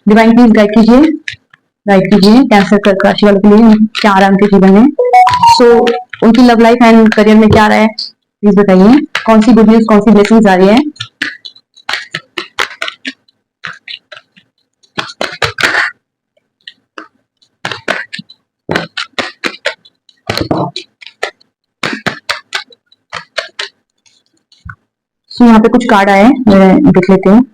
Divine please guide कीजिए cancer कर्क राशि वालों के लिए क्या आ रहा है उनके जीवन में। सो उनकी लव लाइफ एंड करियर में क्या आ रहा है प्लीज बताइए। कौन सी गुड न्यूज, कौन सी ब्लेसिंग्स आ रही है। सो यहाँ पे कुछ कार्ड आए हैं, मैं देख लेती हूँ।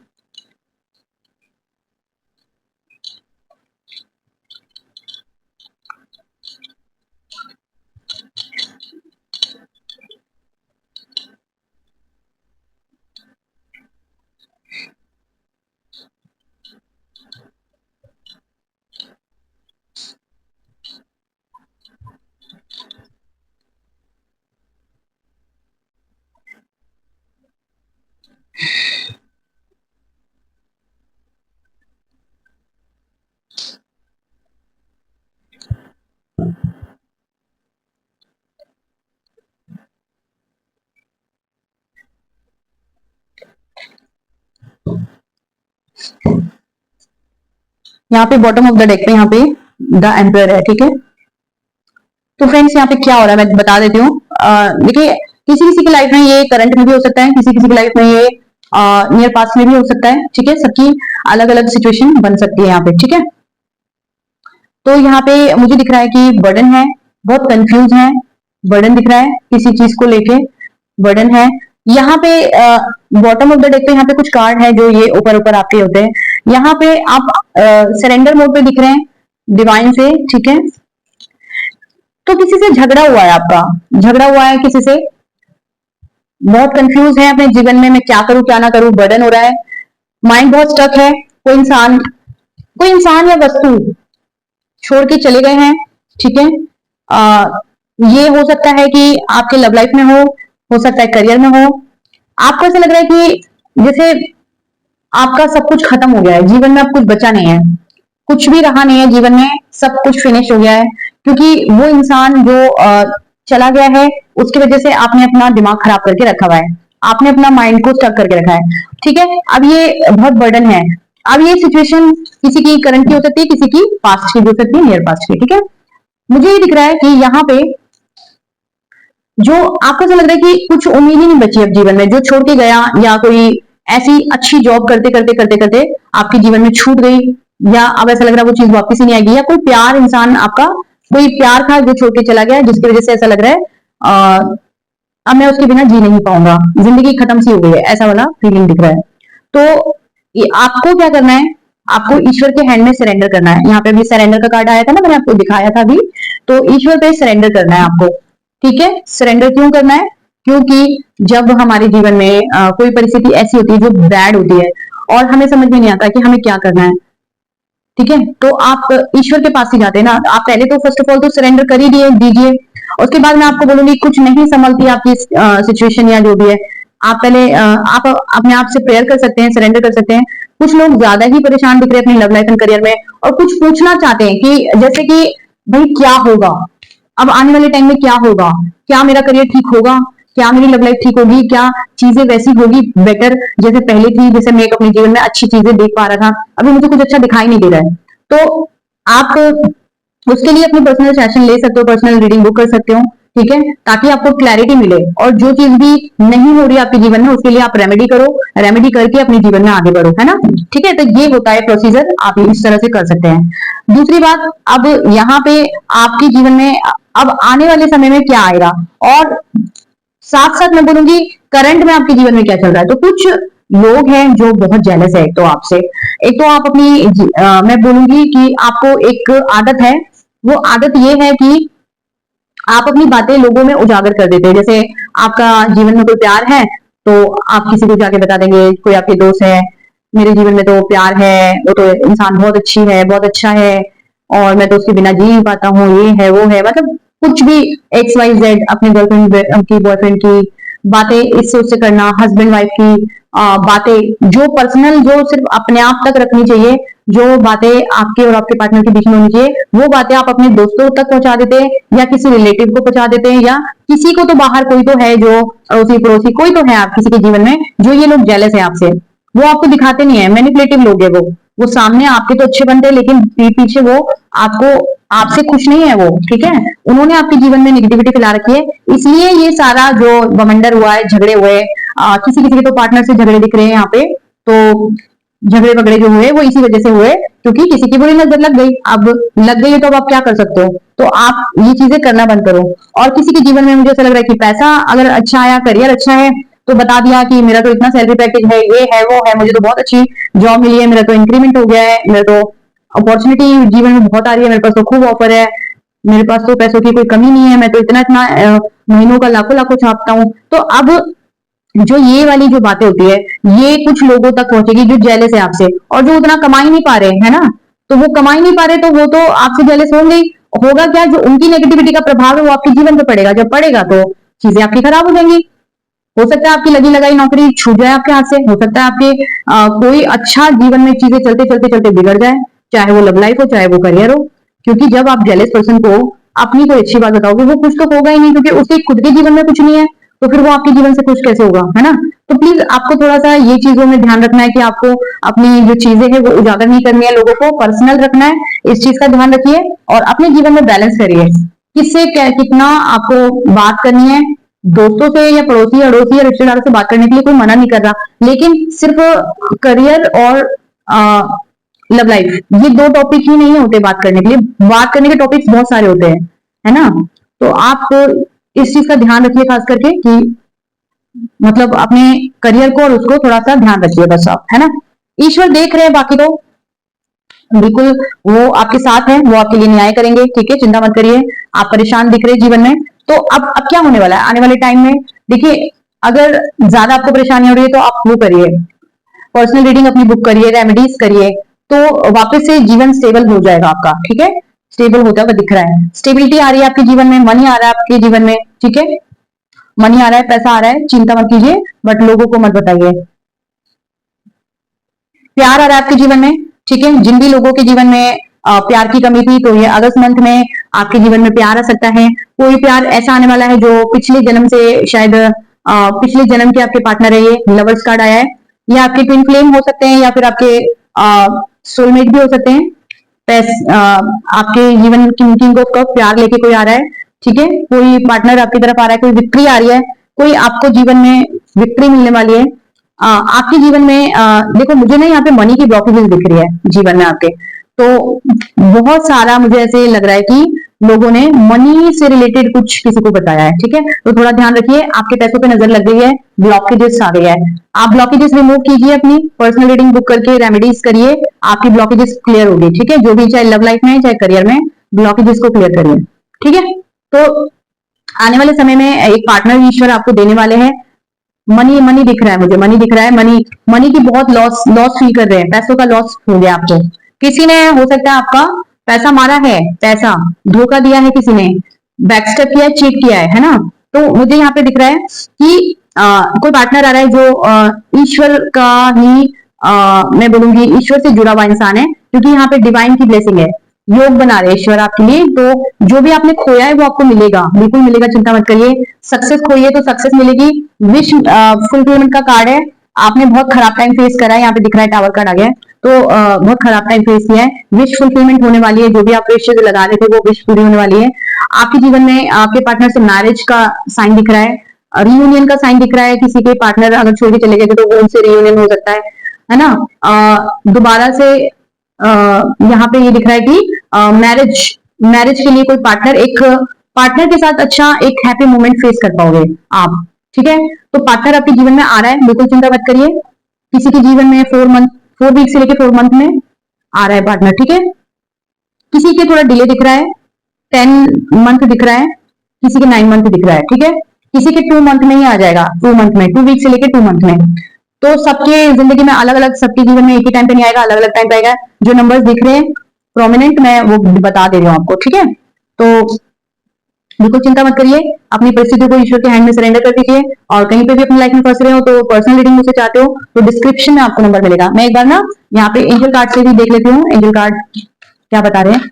यहाँ पे बॉटम ऑफ द डेक पे यहाँ पे द एम्परर है, ठीक है। तो फ्रेंड्स यहाँ पे क्या हो रहा है मैं बता देती हूँ। देखिए किसी किसी की लाइफ में ये करंट में भी हो सकता है, किसी किसी की लाइफ में ये नियर पास्ट में भी हो सकता है, ठीक है। सबकी अलग अलग सिचुएशन बन सकती है यहाँ पे, ठीक है। तो यहाँ पे मुझे दिख रहा है कि बर्डन है, बहुत कंफ्यूज है, बर्डन दिख रहा है किसी चीज को लेके, बर्डन है। यहाँ पे बॉटम ऑफ द डेक पे यहाँ पे कुछ कार्ड है जो ये ऊपर ऊपर आपके होते हैं। यहाँ पे आप सरेंडर मोड पे दिख रहे हैं डिवाइन से, ठीक है। तो किसी से झगड़ा हुआ है, आपका झगड़ा हुआ है किसी से, बहुत कंफ्यूज है अपने जीवन में, मैं क्या करूं क्या ना करूं, बर्डन हो रहा है, माइंड बहुत स्टक है। कोई इंसान या वस्तु छोड़ के चले गए हैं, ठीक है। ये हो सकता है कि आपके लव लाइफ में हो सकता है करियर में हो। आपको ऐसा लग रहा है कि जैसे आपका सब कुछ खत्म हो गया है, जीवन में अब कुछ बचा नहीं है, कुछ भी रहा नहीं है जीवन में, सब कुछ फिनिश हो गया है। क्योंकि वो इंसान जो चला गया है उसकी वजह से आपने अपना दिमाग खराब करके रखा हुआ है, आपने अपना माइंड को स्टक करके रखा है, ठीक है। अब ये बहुत बर्डन है। अब ये सिचुएशन किसी की करंट की हो सकती है, किसी की पास्ट की हो सकती है, नियर पास्ट की, ठीक है। मुझे ये दिख रहा है कि यहाँ पे जो आपको ऐसा लग रहा है कि कुछ उम्मीद ही नहीं बची अब जीवन में, जो छोड़ के गया, या कोई ऐसी अच्छी जॉब करते करते करते करते आपके जीवन में छूट गई, या अब ऐसा लग रहा है वो चीज वापस ही नहीं आएगी, या कोई प्यार इंसान आपका कोई प्यार था जो छोड़ के चला गया, जिसकी वजह से ऐसा लग रहा है अब मैं उसके बिना जी नहीं पाऊंगा, जिंदगी खत्म सी हो गई है, ऐसा वाला फीलिंग दिख रहा है। तो आपको क्या करना है, आपको ईश्वर के हैंड में सरेंडर करना है। यहाँ पे अभी सरेंडर का कार्ड आया था ना, मैंने आपको दिखाया था अभी। तो ईश्वर पे सरेंडर करना है आपको, ठीक है। सरेंडर क्यों करना है, क्योंकि जब हमारे जीवन में कोई परिस्थिति ऐसी होती है जो बैड होती है और हमें समझ में नहीं आता कि हमें क्या करना है, ठीक है, तो आप ईश्वर के पास ही जाते हैं ना। आप पहले तो फर्स्ट ऑफ ऑल तो सरेंडर कर ही दीजिए। उसके बाद मैं आपको बोलूंगी कुछ नहीं संभलती आपकी सिचुएशन या जो भी है, आप पहले आप अपने आप से प्रेयर कर सकते हैं, सरेंडर कर सकते हैं। कुछ लोग ज्यादा ही परेशान दिख रहे हैं अपनी लव लाइफ एंड करियर में, और कुछ पूछना चाहते हैं कि जैसे कि भाई क्या होगा अब आने वाले टाइम में, क्या होगा, क्या मेरा करियर ठीक होगा, क्या मेरी लव लाइफ ठीक होगी, क्या चीजें वैसी होगी बेटर जैसे पहले थी, जैसे मैं अपने जीवन में अच्छी चीजें देख पा रहा था, अभी मुझे कुछ अच्छा दिखाई नहीं दे रहा है। तो आप उसके लिए अपनी पर्सनल सेशन ले सकते हो, पर्सनल रीडिंग बुक कर सकते हो, ठीक है, ताकि आपको क्लैरिटी मिले। और जो चीज भी नहीं हो रही आपके जीवन में उसके लिए आप रेमेडी करो, रेमेडी करके अपने जीवन में आगे बढ़ो, है ना, ठीक है। तो ये होता है प्रोसीजर, आप इस तरह से कर सकते हैं। दूसरी बात, अब यहाँ पे आपके जीवन में अब आने वाले समय में क्या आएगा, और साथ साथ मैं बोलूंगी करंट में आपके जीवन में क्या चल रहा है। तो कुछ लोग हैं जो बहुत जेलस है, एक तो आपसे, एक तो आप अपनी मैं बोलूंगी कि आपको एक आदत है, वो आदत ये है कि आप अपनी बातें लोगों में उजागर कर देते हैं। जैसे आपका जीवन में कोई प्यार है तो आप किसी को जाके बता देंगे, कोई आपके दोस्त है मेरे जीवन में तो प्यार है, वो तो इंसान बहुत अच्छी है, बहुत अच्छा है, और मैं तो उसके बिना जी नहीं पाता हूँ, ये है वो है, मतलब कुछ भी XYZ अपने गर्लफ्रेंड की, बॉयफ्रेंड की बातें इससे उससे करना, हस्बैंड वाइफ की बातें जो पर्सनल, जो सिर्फ अपने आप तक रखनी चाहिए, जो बातें आपके और आपके पार्टनर के बीच में होनी चाहिए, वो बातें आप अपने दोस्तों तक पहुंचा देते हैं, या किसी रिलेटिव को पहुंचा देते हैं, या किसी को तो बाहर कोई तो है जो अड़ोसी पड़ोसी कोई तो है आप किसी के जीवन में, जो ये लोग जेलस है आपसे, वो आपको दिखाते नहीं है, मैनिपुलेटिव लोग है वो, वो सामने आपके तो अच्छे बनते हैं, लेकिन पीछे वो आपको आपसे खुश नहीं है वो, ठीक है। उन्होंने आपके जीवन में निगेटिविटी फैला रखी है, इसलिए ये सारा जो बवंडर हुआ है, झगड़े हुए, किसी किसी के तो पार्टनर से झगड़े दिख रहे हैं यहाँ पे। तो झगड़े वगड़े जो हुए वो इसी वजह से हुए, क्योंकि किसी की बुरी नजर लग गई। अब लग गई है तो अब आप क्या कर सकते हो? तो आप ये चीजें करना बंद करो। और किसी के जीवन में मुझे ऐसा लग रहा है कि पैसा अगर अच्छा आया, करियर अच्छा है, तो बता दिया कि मेरा तो इतना सैलरी पैकेज है, ये है, वो है, मुझे तो बहुत अच्छी जॉब मिली है, मेरा तो इंक्रीमेंट हो गया है, मेरा तो अपॉर्चुनिटी जीवन में बहुत आ रही है, मेरे पास तो खूब ऑफर है, मेरे पास तो पैसों की कोई कमी नहीं है, मैं तो इतना इतना महीनों का लाखों लाखों छापता हूँ। तो अब जो ये वाली जो बातें होती है, ये कुछ लोगों तक पहुंचेगी जो जेलस है आपसे, और जो उतना कमा ही नहीं पा रहे है ना, तो वो कमा ही नहीं पा रहे, तो वो तो आपसे जेलस होंगे ही। होगा क्या, जो उनकी नेगेटिविटी का प्रभाव है वो आपके जीवन पे पड़ेगा, जब पड़ेगा तो चीजें आपकी खराब हो जाएंगी। हो सकता है आपकी लगी लगाई नौकरी छूट जाए आपके हाथ से, हो सकता है आपके कोई अच्छा जीवन में चीजें चलते चलते चलते बिगड़ जाए, चाहे वो लव लाइफ हो, चाहे वो करियर हो। क्योंकि जब आप जेलस पर्सन को अपनी कोई अच्छी बात बताओगे, वो खुश तो होगा ही नहीं, क्योंकि उसके खुद के जीवन में कुछ नहीं है, तो फिर वो आपके जीवन से खुश कैसे होगा, है ना। तो प्लीज आपको थोड़ा सा ये चीजों में ध्यान रखना है कि आपको अपनी जो चीजें हैं वो उजागर नहीं करनी है, लोगों को पर्सनल रखना है, इस चीज का ध्यान रखिए और अपने जीवन में बैलेंस करिए। किससे कितना आपको बात करनी है, दोस्तों से या पड़ोसी अड़ोसी या रिश्तेदारों से बात करने के लिए कोई मना नहीं कर रहा, लेकिन सिर्फ करियर और लव लाइफ, ये दो टॉपिक ही नहीं होते बात करने के लिए, बात करने के टॉपिक्स बहुत सारे होते हैं, है ना। तो आप इस चीज का ध्यान रखिए खास करके कि मतलब अपने करियर को और उसको थोड़ा सा ध्यान रखिए, बस आप, है ना। ईश्वर देख रहे हैं, बाकी तो बिल्कुल वो आपके साथ है, वो आपके लिए न्याय करेंगे, ठीक है, चिंता मत करिए। आप परेशान दिख रहे जीवन में, तो अब क्या होने वाला है आने वाले टाइम में, देखिए, अगर ज्यादा आपको परेशानी हो रही है तो आप वो करिए, पर्सनल रीडिंग अपनी बुक करिए, रेमेडीज करिए, तो वापस से जीवन स्टेबल हो जाएगा आपका, ठीक है। स्टेबल होता हुआ दिख रहा है, स्टेबिलिटी आ रही है आपके जीवन में, मनी आ रहा है आपके जीवन में, ठीक है, मनी आ रहा है, पैसा आ रहा है, चिंता मत कीजिए, बट लोगों को मत बताइए। प्यार आ रहा है आपके जीवन में, ठीक है, जिन भी लोगों के जीवन में प्यार की कमी थी, तो ये अगस्त मंथ में आपके जीवन में प्यार आ सकता है। कोई प्यार ऐसा आने वाला है जो पिछले जन्म से शायद पिछले जन्म के आपके पार्टनर है, ये लवर्स कार्ड आया है, ये आपके ट्विन फ्लेम हो सकते हैं, या फिर आपके सोलमेट भी हो सकते हैं। आपके जीवन की किंग ऑफ कप प्यार लेके कोई आ रहा है, ठीक है, कोई पार्टनर आपकी तरफ आ रहा है, कोई विक्ट्री आ रही है, कोई आपको जीवन में विक्ट्री मिलने वाली है। आपके जीवन में देखो, मुझे ना यहाँ पे मनी की ब्लॉकेजेस दिख रही है जीवन में आपके, तो बहुत सारा मुझे ऐसे लग रहा है कि लोगों ने मनी से रिलेटेड कुछ किसी को बताया है, ठीक है, तो थोड़ा ध्यान रखिए, आपके पैसों पे नजर लग गई है, ब्लॉकेजेस आ गया है, आप ब्लॉकेजेस रिमूव कीजिए, अपनी पर्सनल रीडिंग बुक करके रेमेडीज करिए, आपकी ब्लॉकेजेस क्लियर होगी, ठीक है, जो भी, चाहे लव लाइफ में चाहे करियर में, ब्लॉकेजेस को क्लियर करिए, ठीक है। तो आने वाले समय में एक पार्टनर ईश्वर आपको देने वाले हैं। मनी मनी दिख रहा है मुझे, मनी दिख रहा है, मनी मनी की बहुत लॉस लॉस फील कर रहे हैं, पैसों का लॉस हो गया आपको, किसी ने हो सकता है आपका पैसा मारा है, पैसा धोखा दिया है, किसी ने बैकस्टेप किया है, चीट किया है ना। तो मुझे यहाँ पे दिख रहा है कि कोई पार्टनर आ रहा है जो ईश्वर का ही मैं बोलूंगी ईश्वर से जुड़ा हुआ इंसान है, क्योंकि यहाँ पे डिवाइन की ब्लेसिंग है, योग बना रहे हैं ईश्वर आपके लिए, तो जो भी आपने खोया है वो आपको मिलेगा, बिल्कुल मिलेगा, चिंता मत करिए। सक्सेस खोइए तो सक्सेस मिलेगी, विश फुलफिलमेंट का कार्ड है। आपने बहुत खराब टाइम फेस करा है, यहाँ पे दिख रहा है टावर कार्ड आ गया है, तो बहुत खराब टाइम फेस किया है, विश फुलफिलमेंट होने वाली है, जो भी आप विश लगा रहे थे वो विश पूरी होने वाली है। आपके जीवन में आपके पार्टनर से मैरिज का साइन दिख रहा है, रियूनियन का साइन दिख रहा है, किसी के पार्टनर अगर छोड़ के चले गए थे तो वो उनसे रियूनियन हो सकता है ना। दोबारा से यहाँ पे ये दिख रहा है कि मैरिज मैरिज के लिए कोई पार्टनर, एक पार्टनर के साथ अच्छा एक हैप्पी मोमेंट फेस कर पाओगे आप, ठीक है। तो पार्टनर आपके जीवन में आ रहा है, बिल्कुल चिंता मत करिए। किसी के जीवन में 4 मंथ, 4 वीक से लेकर 4 मंथ में आ रहा है पार्टनर, ठीक है। किसी के थोड़ा डिले दिख रहा है, 10 मंथ दिख रहा है, किसी के 9 मंथ दिख रहा है, ठीक है। किसी के 2 मंथ में ही आ जाएगा, 2 मंथ में, 2 वीक से लेकर 2 मंथ में। तो सबके जिंदगी में अलग अलग, सबके जीवन में एक ही टाइम पे नहीं आएगा, अलग अलग टाइम पे आएगा। जो नंबर्स दिख रहे हैं प्रोमिनेंट, मैं वो बता दे रही हूँ आपको, ठीक है। तो बिल्कुल चिंता मत करिए, अपनी परिस्थिति को ईश्वर के हैंड में सरेंडर कर दीजिए, और कहीं पे भी अपनी लाइफ में फंस रहे हो तो पर्सनल रीडिंग मुझसे चाहते हो तो डिस्क्रिप्शन में आपको नंबर मिलेगा। मैं एक बार ना यहाँ पे एंजल कार्ड से भी देख लेती हूँ, एंजल कार्ड क्या बता रहे हैं।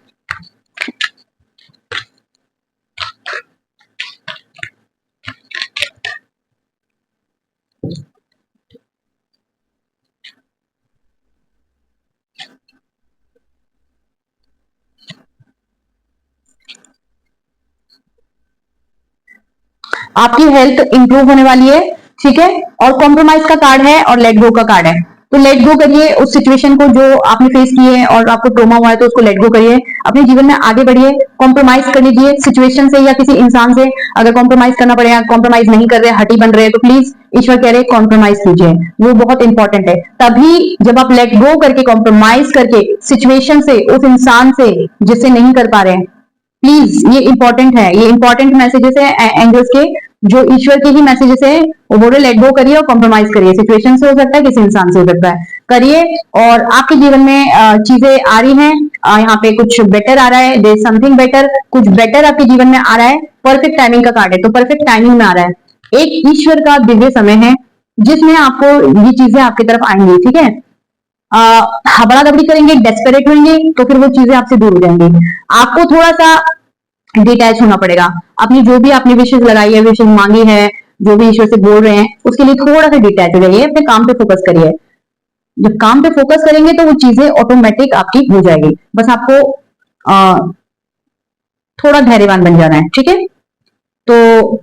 आपकी हेल्थ इंप्रूव होने वाली है, ठीक है। और कॉम्प्रोमाइज का कार्ड है और लेट गो का कार्ड है। तो लेट गो करिए उस सिचुएशन को जो आपने फेस की है और आपको ट्रोमा हुआ है, तो उसको लेट गो करिए, अपने जीवन में आगे बढ़िए। कॉम्प्रोमाइज कर लीजिए सिचुएशन से या किसी इंसान से। अगर कॉम्प्रोमाइज करना पड़ेगा, कॉम्प्रोमाइज नहीं कर रहे, हटी बन रहे, तो प्लीज ईश्वर कह रहे कॉम्प्रोमाइज कीजिए, वो बहुत इंपॉर्टेंट है। तभी जब आप लेट गो करके, कॉम्प्रोमाइज करके सिचुएशन से, उस इंसान से जिससे नहीं कर पा रहे हैं, प्लीज ये इंपॉर्टेंट है, ये इंपॉर्टेंट मैसेजेस है एंजल्स के, जो ईश्वर के ही मैसेजेस है। वो बोल रहे लेट गो करिए और कॉम्प्रोमाइज करिए, सिचुएशन से हो सकता है, किसी इंसान से हो सकता है, करिए। और आपके जीवन में चीजें आ रही हैं, यहाँ पे कुछ बेटर आ रहा है, देयर समथिंग बेटर, कुछ बेटर आपके जीवन में आ रहा है। परफेक्ट टाइमिंग का कार्ड है, तो परफेक्ट टाइमिंग में आ रहा है। एक ईश्वर का दिव्य समय है जिसमें आपको ये चीजें आपकी तरफ आएंगी, ठीक है। हबड़ा दबड़ी करेंगे, डेस्परेट होंगे, तो फिर वो चीजें आपसे दूर हो जाएंगी। आपको थोड़ा सा डिटैच होना पड़ेगा, अपनी जो भी आपने विशेष लगाई है, विशेष मांगी है, जो भी ईश्वर से बोल रहे हैं, उसके लिए थोड़ा सा डिटैच हो जाइए, अपने काम पे फोकस करिए। जब काम पे फोकस करेंगे तो वो चीजें ऑटोमेटिक आपकी हो जाएगी। बस आपको थोड़ा धैर्यवान बन जाना है, ठीक है। तो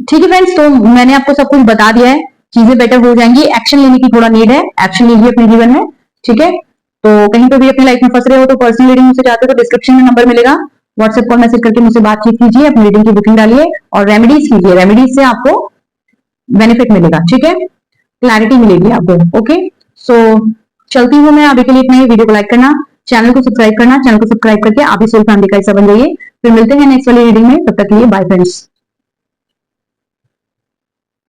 ठीक है फ्रेंड्स, तो मैंने आपको सब कुछ बता दिया है, चीजें बेटर हो जाएंगी। एक्शन लेने की थोड़ा नीड है, एक्शन लीजिए अपने जीवन में, ठीक है। तो कहीं पे भी अपनी लाइफ में फंस रहे हो तो पर्सनल रीडिंग मुझसे चाहते हो तो डिस्क्रिप्शन में नंबर मिलेगा, व्हाट्सएप कॉल मैसेज करके मुझसे बातचीत कीजिए, अपनी रीडिंग की बुकिंग डालिए और रेमेडीज कीजिए, रेमेडीज से आपको बेनिफिट मिलेगा, ठीक है, क्लैरिटी मिलेगी आपको। ओके, सो चलती हूँ मैं, अभी के लिए इतना ही। वीडियो को लाइक करना, चैनल को सब्सक्राइब करना, चैनल को सब्सक्राइब करके आप भी सोल फैमिली का हिस्सा बन जाइए। फिर मिलते हैं नेक्स्ट वाली रीडिंग में, तब तक के लिए बाय फ्रेंड्स।